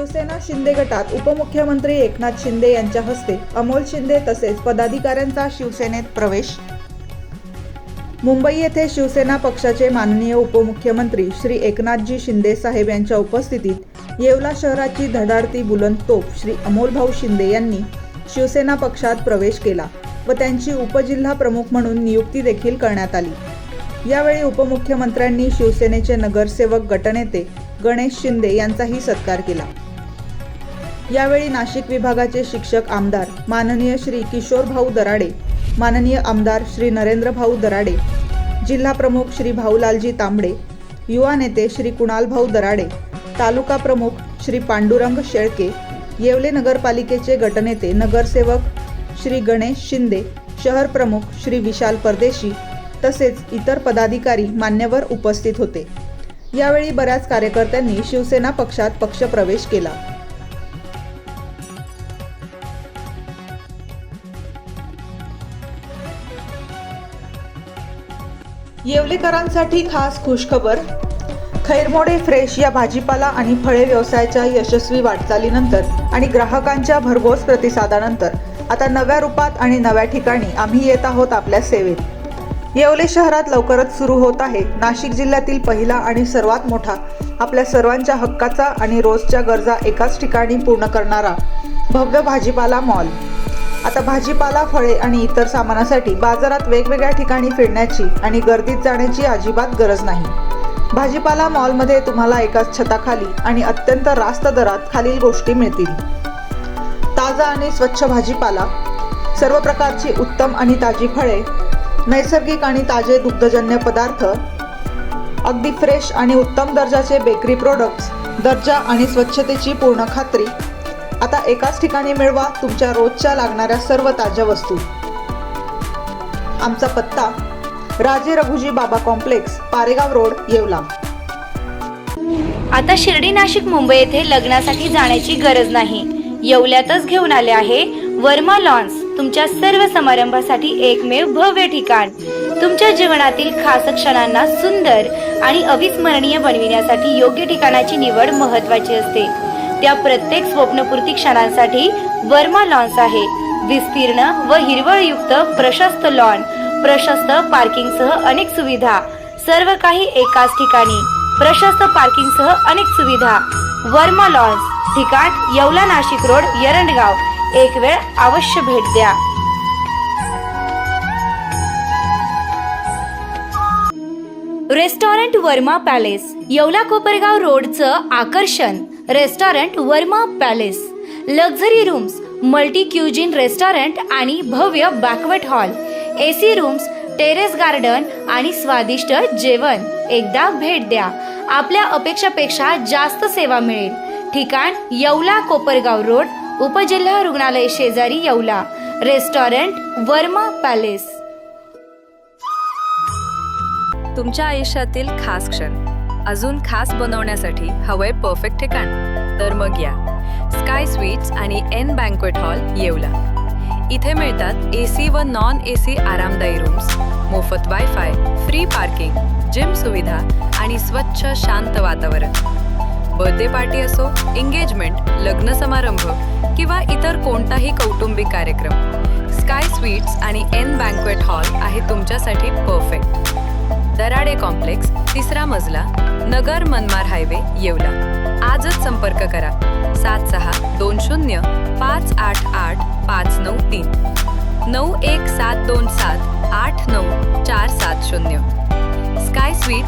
शिवसेना शिंदे गटात उपमुख्यमंत्री एकनाथ शिंदे यांच्या हस्ते अमोल शिंदे तसेच पदाधिकाऱ्यांचा शिवसेनेत प्रवेश। मुंबई येथे शिवसेना पक्षाचे माननीय उपमुख्यमंत्री श्री एकनाथजी शिंदे साहेब यांच्या उपस्थितीत येवला शहराची धडाडती बुलंद तोफ श्री अमोल भाऊ शिंदे यांनी शिवसेना पक्षात प्रवेश केला व त्यांची उपजिल्हा प्रमुख म्हणून नियुक्ती देखील करण्यात आली। यावेळी उपमुख्यमंत्र्यांनी शिवसेनेचे नगरसेवक गटनेते गणेश शिंदे यांचाही सत्कार केला। यावेळी नाशिक विभागाचे शिक्षक आमदार माननीय श्री किशोर भाऊ दराडे, माननीय आमदार श्री नरेंद्र भाऊ दराडे, जिल्हा प्रमुख श्री भाऊलालजी तांबडे, युवा नेते श्री कुणाल भाऊ दराडे, तालुका प्रमुख श्री पांडुरंग शेळके, येवले नगरपालिकेचे गटनेते नगरसेवक श्री गणेश शिंदे, शहर प्रमुख श्री विशाल परदेशी तसेच इतर पदाधिकारी मान्यवर उपस्थित होते। यावेळी बऱ्याच कार्यकर्त्यांनी शिवसेना पक्षात पक्षप्रवेश केला। येवलेकरांसाठी खास खुशखबर। खैरमोडे फ्रेश या भाजीपाला आणि फळे व्यवसायाच्या यशस्वी वाटचालीनंतर आणि ग्राहकांच्या भरघोस प्रतिसादानंतर आता नव्या रूपात आणि नव्या ठिकाणी आम्ही येत आहोत आपल्या सेवेत। येवले शहरात लवकरच सुरू होत आहे नाशिक जिल्ह्यातील पहिला आणि सर्वात मोठा, आपल्या सर्वांच्या हक्काचा आणि रोजच्या गरजा एकाच ठिकाणी पूर्ण करणारा भव्य भाजीपाला मॉल। आता भाजीपाला, फळे आणि इतर सामानासाठी बाजारात वेगवेगळ्या ठिकाणी फिरण्याची आणि गर्दीत जाण्याची अजिबात गरज नाही। भाजीपाला मॉलमध्ये तुम्हाला एकाच छताखाली आणि अत्यंत रास्त दरात खालील गोष्टी मिळतील: ताजा आणि स्वच्छ भाजीपाला, सर्व प्रकारची उत्तम आणि ताजी फळे, नैसर्गिक आणि ताजे दुग्धजन्य पदार्थ, अगदी फ्रेश आणि उत्तम दर्जाचे बेकरी प्रोडक्ट्स, दर्जा आणि स्वच्छतेची पूर्ण खात्री। आता एकाच ठिकाणी मिळवा तुमच्या रोजच्या लागणाऱ्या सर्व ताज्या वस्तू। आमचा पत्ता: राजे रघुजी बाबा कॉम्प्लेक्स, पारेगाव रोड, येवला। आता शिर्डी, नाशिक, मुंबई येथे लग्नासाठी जाण्याची गरज नाही। येवल्यातच घेऊन आले आहे वर्मा लॉन्स, तुमच्या सर्व समारंभासाठी एकमेव भव्य ठिकाण। तुमच्या जीवनातील खास क्षणांना सुंदर आणि अविस्मरणीय बनविण्यासाठी योग्य ठिकाणाची निवड महत्त्वाची असते। त्या प्रत्येक स्वप्नपूर्ती क्षणांसाठी वर्मा लॉन्स आहे। विस्तीर्ण व हिरवळयुक्त प्रशस्त लॉन, प्रशस्त पार्किंगसह अनेक सुविधा, सर्व काही एकाच ठिकाणी, प्रशस्त पार्किंगसह अनेक सुविधा। वर्मा लॉन्स, ठिकाण येवला नाशिक रोड, एरंडगाव। एक वेळ अवश्य भेट द्या। रेस्टॉरंट वर्मा पॅलेस, येवला कोपरगाव रोडचं आकर्षण। Restaurant Verma palace, luxury rooms, multi cuisine restaurant आणि भव्य banquet hall, AC rooms, terrace garden आणि स्वादिष्ट जेवण। एकदा भेट द्या, आपल्या अपेक्षापेक्षा जास्त सेवा मिळेल। ठिकाण येवला कोपरगाव रोड, उपजिल्हा रुग्णालय शेजारी, येवला। Restaurant Verma palace. तुमच्या आयुष्यातील खास क्षण अजून खास बनवण्यासाठी हवंय परफेक्ट ठिकाण? तर मग या स्काय स्वीट्स आणि एन बँक्वेट हॉल, येवला। इथे मिळतात एसी व नॉन एसी आरामदायी रूम्स, मोफत वायफाय, फ्री पार्किंग, जिम सुविधा आणि स्वच्छ शांत वातावरण। बर्थडे पार्टी असो, एंगेजमेंट, लग्न समारंभ किंवा इतर कोणताही कौटुंबिक कार्यक्रम, स्काय स्वीट्स आणि एन बँक्वेट हॉल आहे तुमच्यासाठी परफेक्ट। दराडे कॉम्प्लेक्स, 3रा मजला, नगर मनमाड हायवे, येवला। आजच संपर्क करा 7620 588 593 9172789470। Sky sweets